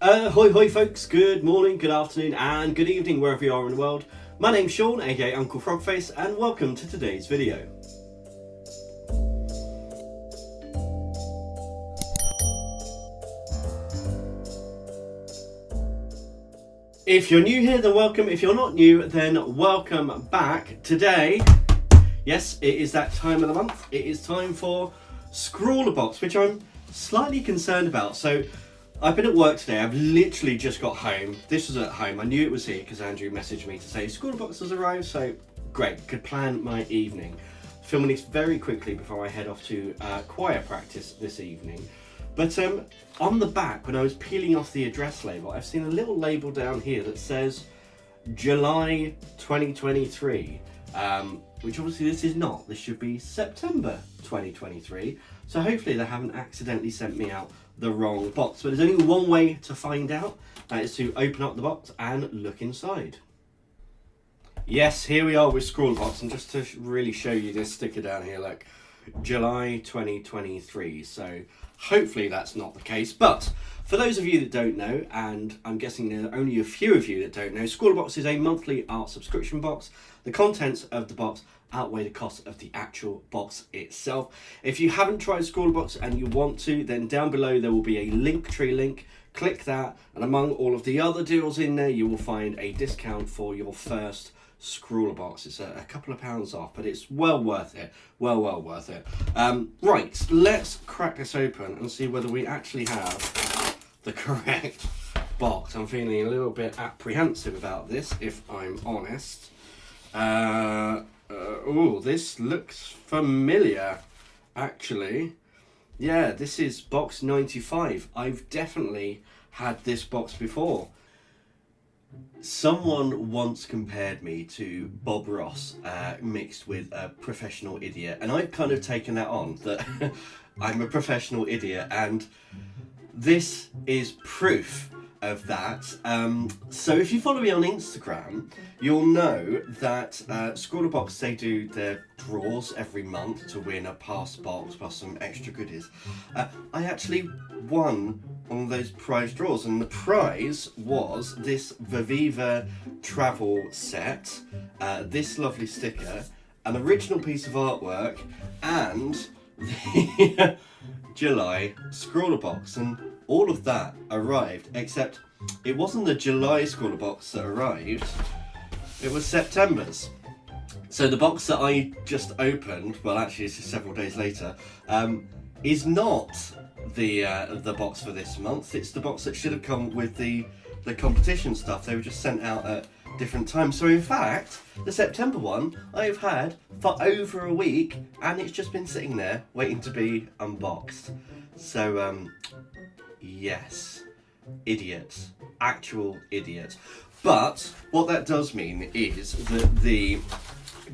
Hoi hoi folks, good morning, good afternoon and good evening wherever you are in the world. My name's Sean, aka Uncle Frogface, and welcome to today's video. If you're new here, then welcome. If you're not new, then welcome back. Today, yes, it is that time of the month. It is time for ScrawlrBox, which I'm slightly concerned about. So I've been at work today. I've literally just got home. This was at home. I knew it was here because Andrew messaged me to say ScrawlrBox has arrived. So great, could plan my evening. Filming this very quickly before I head off to choir practice this evening. But on the back, when I was peeling off the address label, I've seen a little label down here that says July 2023, which obviously this is not. This should be September 2023. So hopefully they haven't accidentally sent me out the wrong box. But there's only one way to find out. That is to open up the box and look inside. Yes, here we are with ScrawlrBox. And just to really show you this sticker down here, look, July 2023. So hopefully that's not the case. But for those of you that don't know, and I'm guessing there are only a few of you that don't know, ScrawlrBox is a monthly art subscription box. The contents of the box outweigh the cost of the actual box itself. If you haven't tried ScrawlrBox and you want to, then down below there will be a Linktree link. Click that, and among all of the other deals in there, you will find a discount for your first ScrawlrBox. It's a couple of pounds off, but it's well worth it. Well worth it. Right, let's crack this open and see whether we actually have the correct box. I'm feeling a little bit apprehensive about this, if I'm honest. Oh, this looks familiar, actually. Yeah, this is box 95. I've definitely had this box before. Someone once compared me to Bob Ross mixed with a professional idiot, and I've kind of taken that on, that I'm a professional idiot, and this is proof of that. So if you follow me on Instagram, you'll know that ScrawlrBox, they do their draws every month to win a past box plus some extra goodies. I actually won one of those prize draws, and the prize was this Viviva travel set, this lovely sticker, an original piece of artwork, and the July ScrawlrBox. And all of that arrived, except it wasn't the July ScrawlrBox that arrived, it was September's. So the box that I just opened, well actually it's just several days later, is not the box for this month. It's the box that should have come with the competition stuff. They were just sent out at different times. So in fact, the September one I've had for over a week, and it's just been sitting there waiting to be unboxed. So yes, idiots, actual idiots. But what that does mean is that the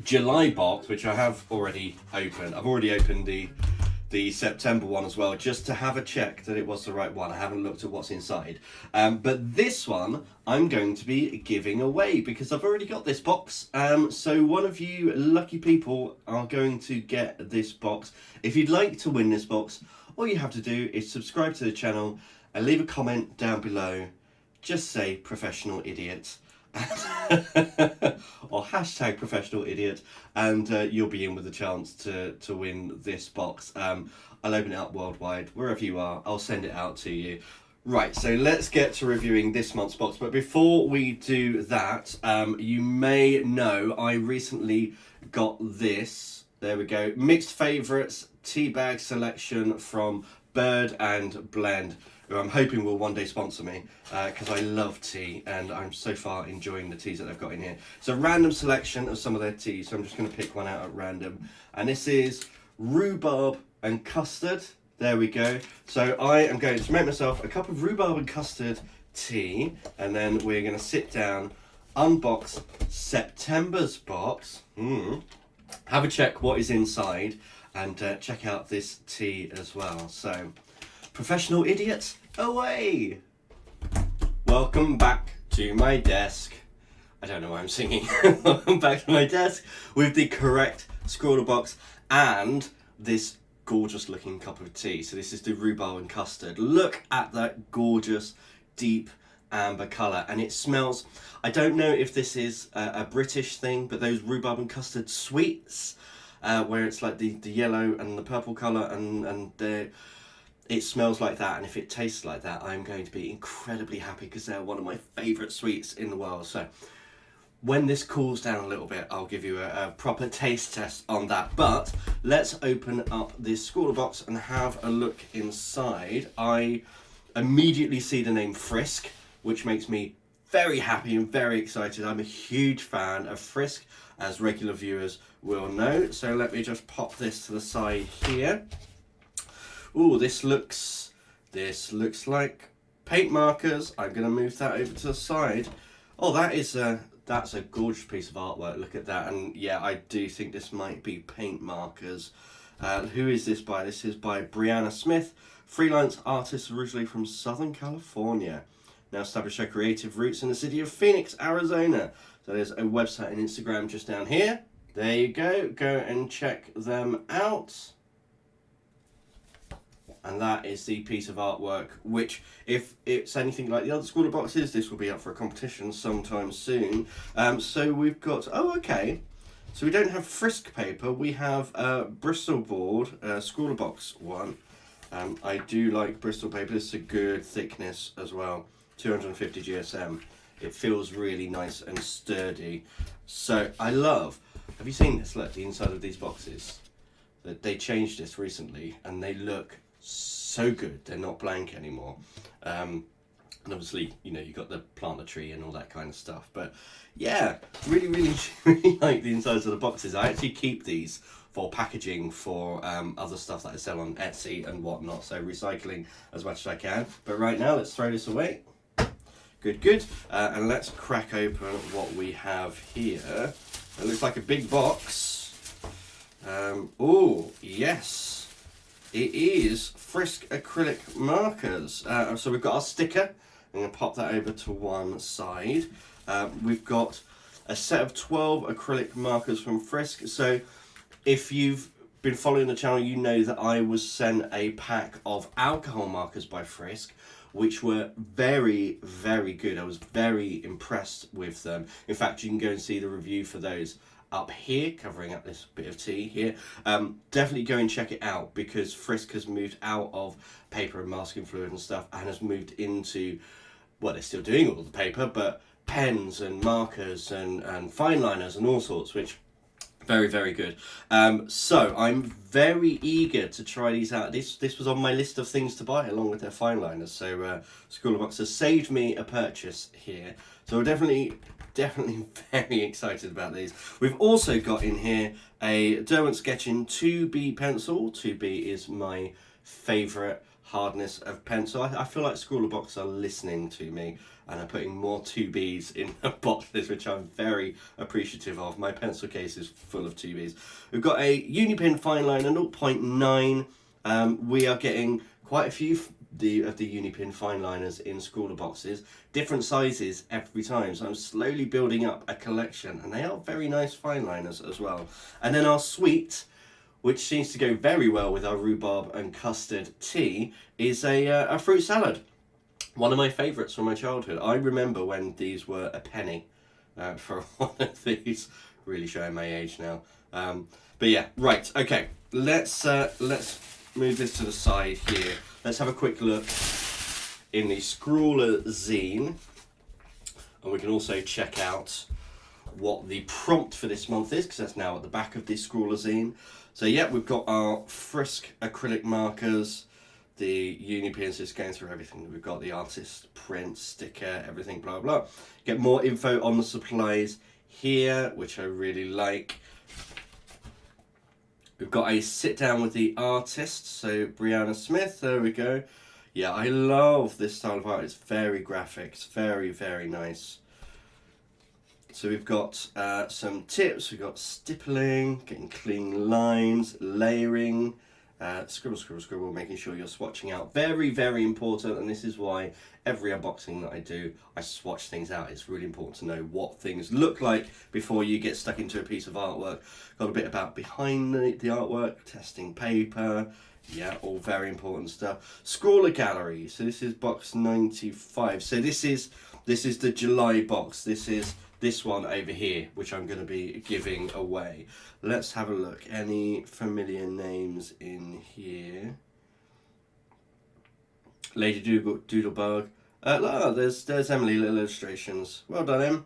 July box, which I have already opened, I've already opened the September one as well, just to have a check that it was the right one. I haven't looked at what's inside. But this one I'm going to be giving away because I've already got this box. So one of you lucky people are going to get this box. If you'd like to win this box, all you have to do is subscribe to the channel and leave a comment down below. Just say professional idiot. Or hashtag professional idiot, and you'll be in with a chance to win this box. I'll open it up worldwide, wherever you are, I'll send it out to you. Right, so let's get to reviewing this month's box, but before we do that, you may know I recently got this, there we go, mixed favourites tea bag selection from Bird and Blend, who I'm hoping will one day sponsor me, because I love tea and I'm so far enjoying the teas that they've got in here. It's a random selection of some of their teas, so I'm just going to pick one out at random. And this is rhubarb and custard. There we go. So I am going to make myself a cup of rhubarb and custard tea, and then we're going to sit down, unbox September's box, have a check what is inside, and check out this tea as well. So, professional idiots, away! Welcome back to my desk. I don't know why I'm singing. Welcome back to my desk with the correct ScrawlrBox and this gorgeous looking cup of tea. So this is the rhubarb and custard. Look at that gorgeous deep amber colour, and it smells, I don't know if this is a British thing, but those rhubarb and custard sweets, where it's like the yellow and the purple colour, and it smells like that, and if it tastes like that, I'm going to be incredibly happy, because they're one of my favourite sweets in the world. So when this cools down a little bit, I'll give you a proper taste test on that. But let's open up this ScrawlrBox and have a look inside. I immediately see the name Frisk, which makes me very happy and very excited. I'm a huge fan of Frisk, as regular viewers will know. So let me just pop this to the side here. Ooh, this looks like paint markers. I'm going to move that over to the side. Oh, that's a gorgeous piece of artwork. Look at that. And yeah, I do think this might be paint markers. Who is this by? This is by Brianna Smith, freelance artist originally from Southern California. Now established her creative roots in the city of Phoenix, Arizona. So there's a website and Instagram just down here. There you go. Go and check them out. And that is the piece of artwork, which, if it's anything like the other ScrawlrBoxes, this will be up for a competition sometime soon. So we've got, oh, okay. So we don't have Frisk paper, we have Bristol board, ScrawlrBox one. I do like Bristol paper. This is a good thickness as well, 250 GSM. It feels really nice and sturdy. So I love, have you seen this? Look, the inside of these boxes. They changed this recently, and they look so good. They're not blank anymore. And obviously, you know, you've got the planter tree and all that kind of stuff. But yeah, really, really, really like the insides of the boxes. I actually keep these for packaging for other stuff that I sell on Etsy and whatnot. So recycling as much as I can. But right now, let's throw this away. Good, good. And let's crack open what we have here. It looks like a big box. Oh, yes. It is Frisk acrylic markers. So we've got our sticker. I'm going to pop that over to one side. We've got a set of 12 acrylic markers from Frisk. So if you've been following the channel, you know that I was sent a pack of alcohol markers by Frisk, which were very, very good. I was very impressed with them. In fact, you can go and see the review for those up here, covering up this bit of tea here. Definitely go and check it out, because Frisk has moved out of paper and masking fluid and stuff, and has moved into, well, they're still doing all the paper, but pens and markers and fine liners and all sorts, which very, very good. So I'm very eager to try these out. This was on my list of things to buy along with their fine liners. So ScrawlrBox has saved me a purchase here. So we're definitely very excited about these. We've also got in here a Derwent Sketching 2B pencil. 2B is my favourite hardness of pencil. I feel like ScrawlrBox are listening to me and are putting more 2Bs in the boxes, which I'm very appreciative of. My pencil case is full of 2Bs. We've got a Unipin fine liner 0.9. We are getting quite a few of the Unipin fine liners in ScrawlrBoxes, different sizes every time. So I'm slowly building up a collection, and they are very nice fine liners as well. And then our sweet, which seems to go very well with our rhubarb and custard tea, is a fruit salad. One of my favourites from my childhood. I remember when these were a penny for one of these. Really showing my age now. But yeah, right, okay. Let's move this to the side here. Let's have a quick look in the Scrawler zine. And we can also check out what the prompt for this month is, because that's now at the back of the Scrawler zine. So yeah, we've got our Frisk acrylic markers, the Unipins, just going through everything. We've got the artist print, sticker, everything, blah, blah. Get more info on the supplies here, which I really like. We've got a sit down with the artist, so Brianna Smith, there we go. Yeah, I love this style of art. It's very graphic, it's very, very nice. So we've got some tips. We've got stippling, getting clean lines, layering, scribble, scribble, scribble, making sure you're swatching out. Very, very important, and this is why every unboxing that I do, I swatch things out. It's really important to know what things look like before you get stuck into a piece of artwork. Got a bit about behind the artwork, testing paper, Yeah, all very important stuff. Scrawler Gallery. So this is box 95. So this is the July box. This is this one over here, which I'm going to be giving away. Let's have a look. Any familiar names in here? Lady Doodlebug. There's Emily, Little Illustrations. Well done,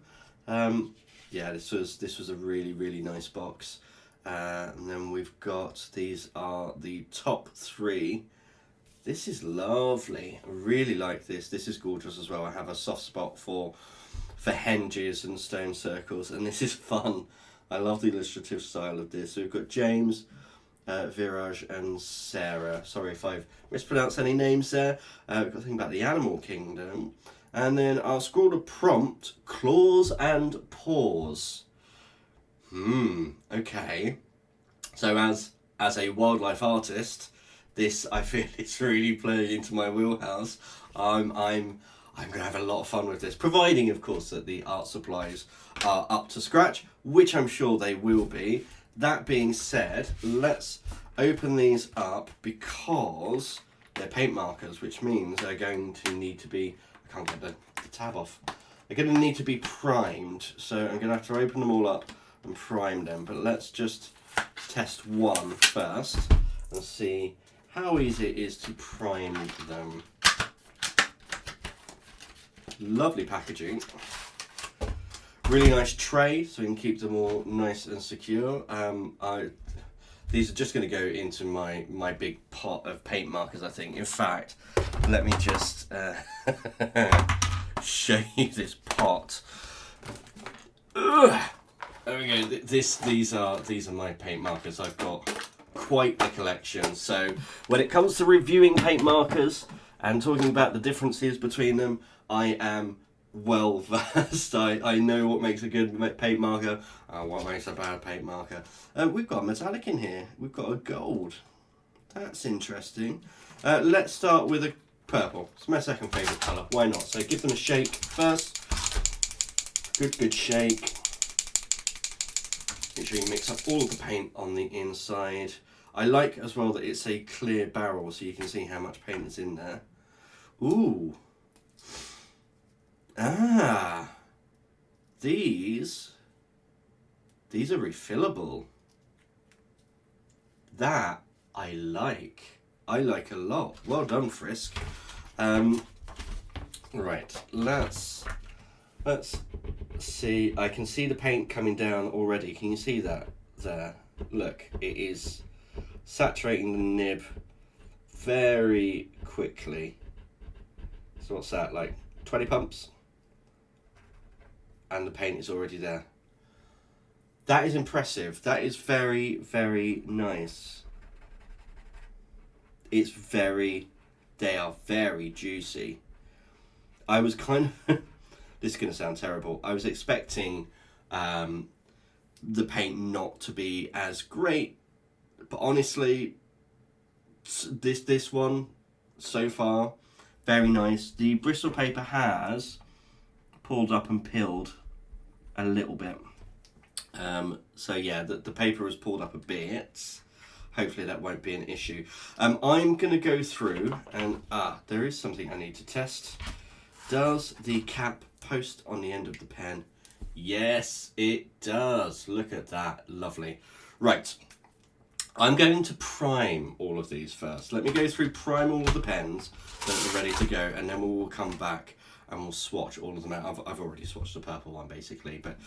Em. Yeah, this was a really nice box. And then we've got, these are the top 3. This is lovely. I really like this. This is gorgeous as well. I have a soft spot for henges and stone circles, and this is fun. I love the illustrative style of this. So we've got James, Viraj and Sarah. Sorry if I've mispronounced any names there. We've got to think about the animal kingdom. And then our scrawler prompt, claws and paws. Okay. So as a wildlife artist, this, I feel, it's really playing into my wheelhouse. I'm going to have a lot of fun with this, providing, of course, that the art supplies are up to scratch, which I'm sure they will be. That being said, let's open these up because they're paint markers, which means they're going to need to be, I can't get the tab off. They're going to need to be primed, so I'm going to have to open them all up and prime them. But let's just test one first and see how easy it is to prime them. Lovely packaging. Really nice tray, so we can keep them all nice and secure. These are just going to go into my big pot of paint markers, I think. In fact, let me just show you this pot. Ugh. There we go. These are my paint markers. I've got quite a collection. So when it comes to reviewing paint markers and talking about the differences between them, I am well versed. I know what makes a good paint marker, what makes a bad paint marker. We've got a metallic in here. We've got a gold. That's interesting. Let's start with a purple. It's my second favourite colour. Why not? So give them a shake first. Good shake. Make sure you mix up all of the paint on the inside. I like as well that it's a clear barrel, so you can see how much paint is in there. Ooh. These are refillable. That I like a lot. Well done, Frisk. Right, let's see. I can see the paint coming down already. Can you see that there? Look, it is saturating the nib very quickly. So what's that, like 20 pumps? And the paint is already there. That is impressive. That is very nice. They are very juicy. I was kind of, this is going to sound terrible. I was expecting the paint not to be as great, but honestly, this one so far, very nice. The Bristol paper has pulled up and peeled a little bit. So yeah, the paper has pulled up a bit. Hopefully that won't be an issue. I'm going to go through and, there is something I need to test. Does the cap post on the end of the pen? Yes, it does. Look at that. Lovely. Right. I'm going to prime all of these first. Let me go through, prime all of the pens that are ready to go, and then we will come back and we'll swatch all of them out. I've already swatched the purple one basically, but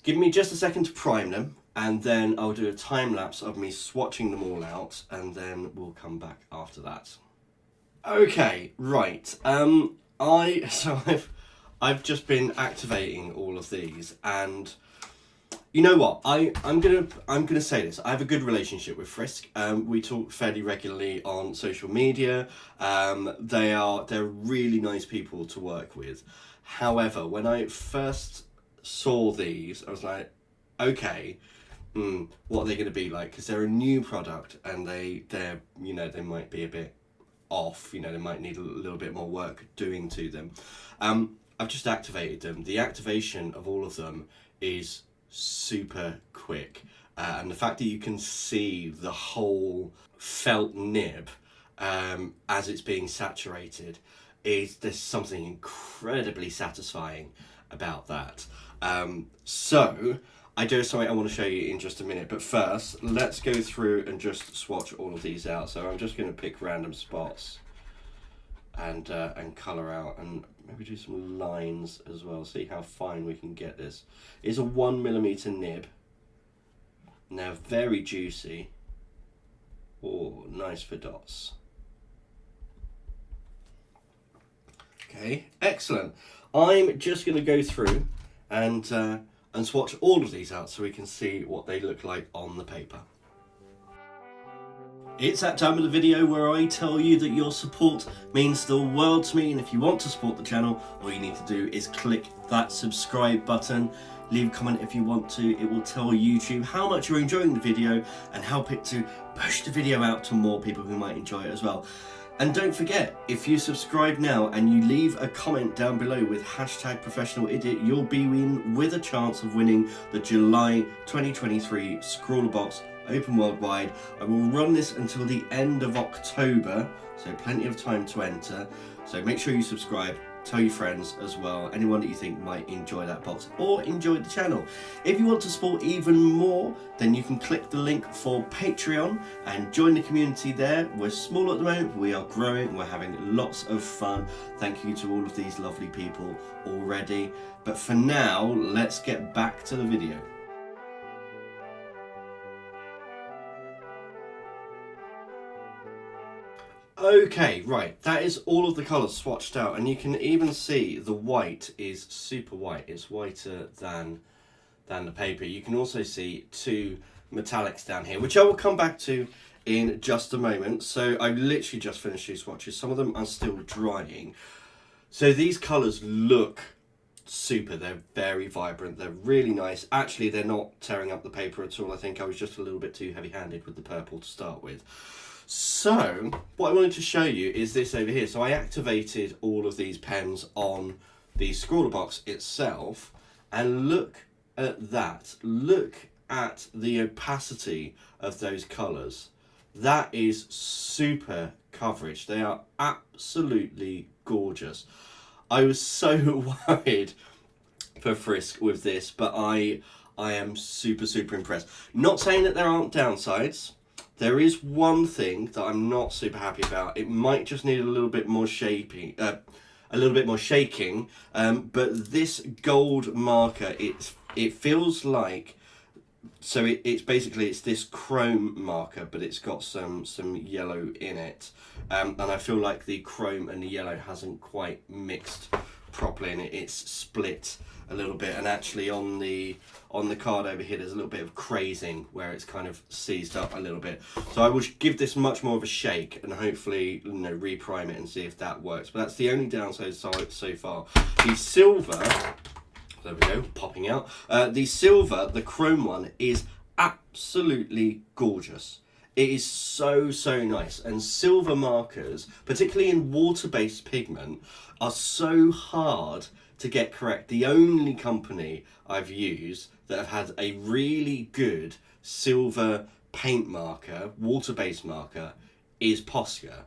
give me just a second to prime them, and then I'll do a time lapse of me swatching them all out, and then we'll come back after that. Okay, right. I've just been activating all of these, and you know what? I'm gonna say this. I have a good relationship with Frisk. We talk fairly regularly on social media. They're really nice people to work with. However, when I first saw these, I was like, okay, what are they going to be like? Because they're a new product, and they're they might be a bit off. They might need a little bit more work doing to them. I've just activated them. The activation of all of them is super quick. and the fact that you can see the whole felt nib as it's being saturated, there's something incredibly satisfying about that. So I do have something I want to show you in just a minute, but first let's go through and just swatch all of these out. So I'm just going to pick random spots and colour out, and maybe do some lines as well, see how fine we can get this. It's a 1mm nib, now very juicy. Oh, nice for dots. Okay, excellent. I'm just going to go through and swatch all of these out so we can see what they look like on the paper. It's that time of the video where I tell you that your support means the world to me, and if you want to support the channel, all you need to do is click that subscribe button. Leave a comment if you want to. It will tell YouTube how much you're enjoying the video and help it to push the video out to more people who might enjoy it as well. And don't forget, if you subscribe now and you leave a comment down below with #ProfessionalIdiot, you'll be in with a chance of winning the July 2023 ScrawlrBox Open Worldwide. I will run this until the end of October, so plenty of time to enter. So make sure you subscribe, tell your friends as well, anyone that you think might enjoy that box or enjoy the channel. If you want to support even more, then you can click the link for Patreon and join the community there. We're small at the moment, we are growing, we're having lots of fun. Thank you to all of these lovely people already. But for now, let's get back to the video. Okay, right, that is all of the colours swatched out, and you can even see the white is super white. It's whiter than the paper. You can also see two metallics down here, which I will come back to in just a moment. So I literally just finished these swatches. Some of them are still drying. So these colours look super. They're very vibrant. They're really nice. Actually, they're not tearing up the paper at all. I think I was just a little bit too heavy-handed with the purple to start with. So what I wanted to show you is this over here. So I activated all of these pens on the ScrawlrBox itself, and look at that. Look at the opacity of those colours. That is super coverage. They are absolutely gorgeous. I was so worried for Frisk with this, but I am super impressed. Not saying that there aren't downsides. There is one thing that I'm not super happy about. It might just need a little bit more shaking, but this gold marker, it feels like, so it's basically, it's this chrome marker, but it's got some yellow in it, and I feel like the chrome and the yellow hasn't quite mixed properly, and it's split a little bit. And actually on the card over here, there's a little bit of crazing where it's kind of seized up a little bit. So I will give this much more of a shake and hopefully, you know, reprime it and see if that works. But that's the only downside so far. The silver, there we go, popping out. The silver, the chrome one, is absolutely gorgeous. It is so nice, and silver markers, particularly in water-based pigment, are so hard to get correct. The only company I've used that have had a really good silver paint marker, water-based marker, is Posca.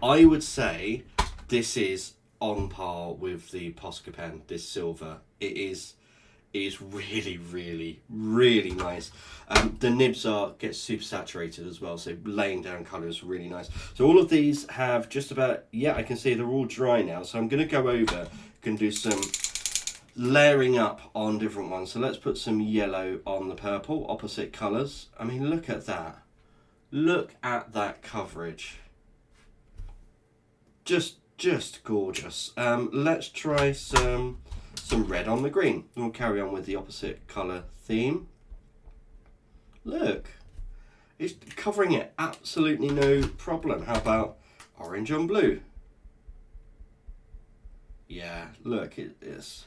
I would say this is on par with the Posca pen, this silver. It is really nice. The nibs get super saturated as well, so laying down colour is really nice. So all of these have just about, yeah, I can see they're all dry now. So I'm going to go over, can do some layering up on different ones. So let's put some yellow on the purple, opposite colours. I mean, look at that. Look at that coverage. Just gorgeous. Let's try some red on the green. We'll carry on with the opposite colour theme. Look, it's covering it absolutely no problem. How about orange on blue? Yeah, look, it's...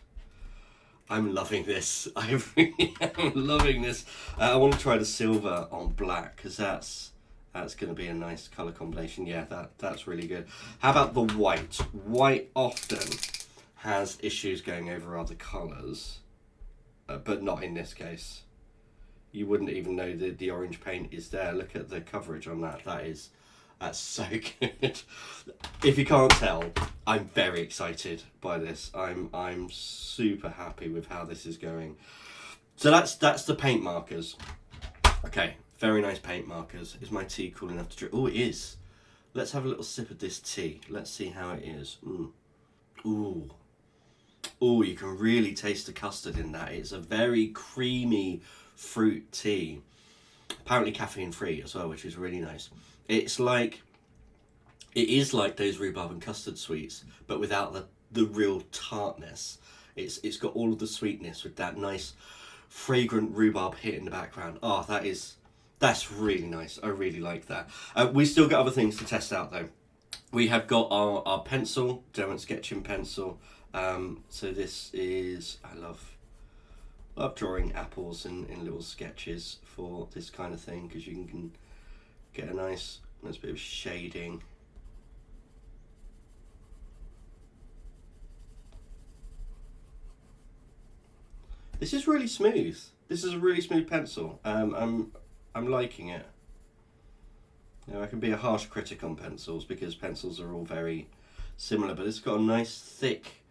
I'm loving this. I really am loving this. I want to try the silver on black, because that's going to be a nice colour combination. Yeah, that's really good. How about the white? White often has issues going over other colours, but not in this case. you wouldn't even know the orange paint is there. Look at the coverage on that. That's so good. If you can't tell, I'm very excited by this. I'm super happy with how this is going. So that's the paint markers. Okay, very nice paint markers. Is my tea cool enough to drink? Oh, it is. Let's have a little sip of this tea. Let's see how it is. Ooh. Ooh, you can really taste the custard in that. It's a very creamy fruit tea. Apparently caffeine free as well, which is really nice. It is like those rhubarb and custard sweets, but without the real tartness. It's got all of the sweetness with that nice fragrant rhubarb hit in the background. Oh, that's really nice. I really like that. We still got other things to test out though. We have got our pencil, Derwent sketching pencil. So this is, I love drawing apples in little sketches for this kind of thing, because you can get a nice bit of shading. This is really smooth. This is a really smooth pencil. I'm liking it. Now, I can be a harsh critic on pencils because pencils are all very similar, but it's got a nice thick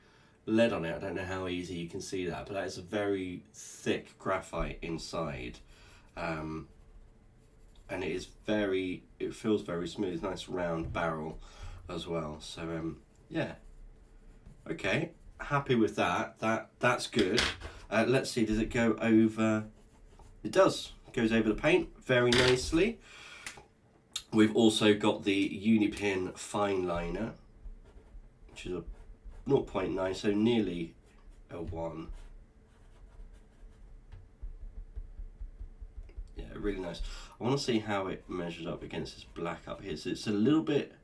lead on it. I don't know how easy you can see that, but that is a very thick graphite inside. And it feels very smooth, nice round barrel as well. So yeah, okay, happy with that. That's good. Let's see, does it go over? It does. It goes over the paint very nicely. We've also got the Unipin fine liner, which is a 0.9, so nearly a 1. Yeah, really nice. I want to see how it measures up against this black up here. So it's a little bit...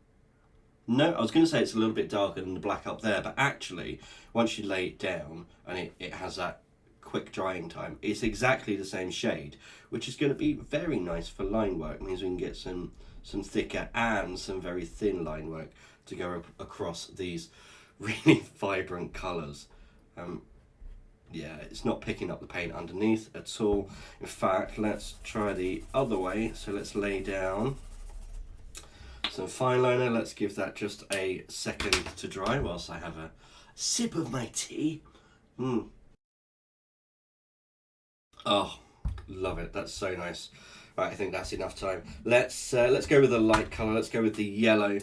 No, I was going to say it's a little bit darker than the black up there, but actually, once you lay it down and it has that quick drying time, it's exactly the same shade, which is going to be very nice for line work. It means we can get some thicker and some very thin line work to go across these really vibrant colours. Yeah, it's not picking up the paint underneath at all. In fact, let's try the other way. So let's lay down some fine liner. Let's give that just a second to dry whilst I have a sip of my tea. Oh, love it. That's so nice. Right, I think that's enough time. Let's go with the light colour. Let's go with the yellow.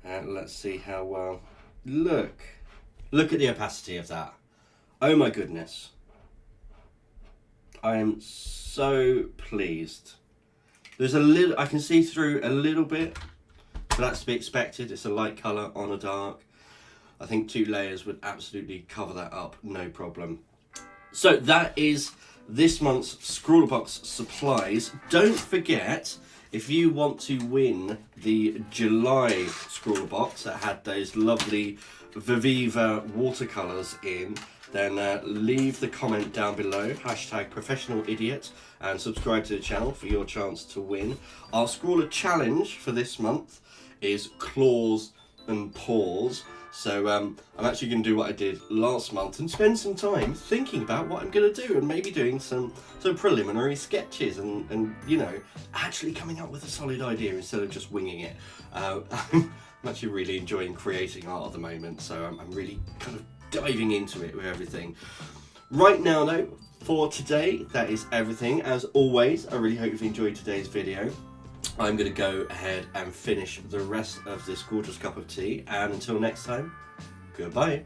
And let's see how well. Look at the opacity of that. Oh my goodness. I am so pleased. There's a little, I can see through a little bit, but that's to be expected. It's a light colour on a dark. I think 2 layers would absolutely cover that up, no problem. So that is this month's ScrawlrBox supplies. Don't forget, if you want to win the July ScrawlrBox that had those lovely Viviva watercolours in, then leave the comment down below, #professionalidiot, and subscribe to the channel for your chance to win. Our Scrawler challenge for this month is claws and paws. So I'm actually going to do what I did last month and spend some time thinking about what I'm going to do, and maybe doing some preliminary sketches and you know, actually coming up with a solid idea instead of just winging it. I'm actually really enjoying creating art at the moment, so I'm really kind of diving into it with everything. Right now though, for today, that is everything. As always, I really hope you've enjoyed today's video. I'm going to go ahead and finish the rest of this gorgeous cup of tea, and until next time, goodbye.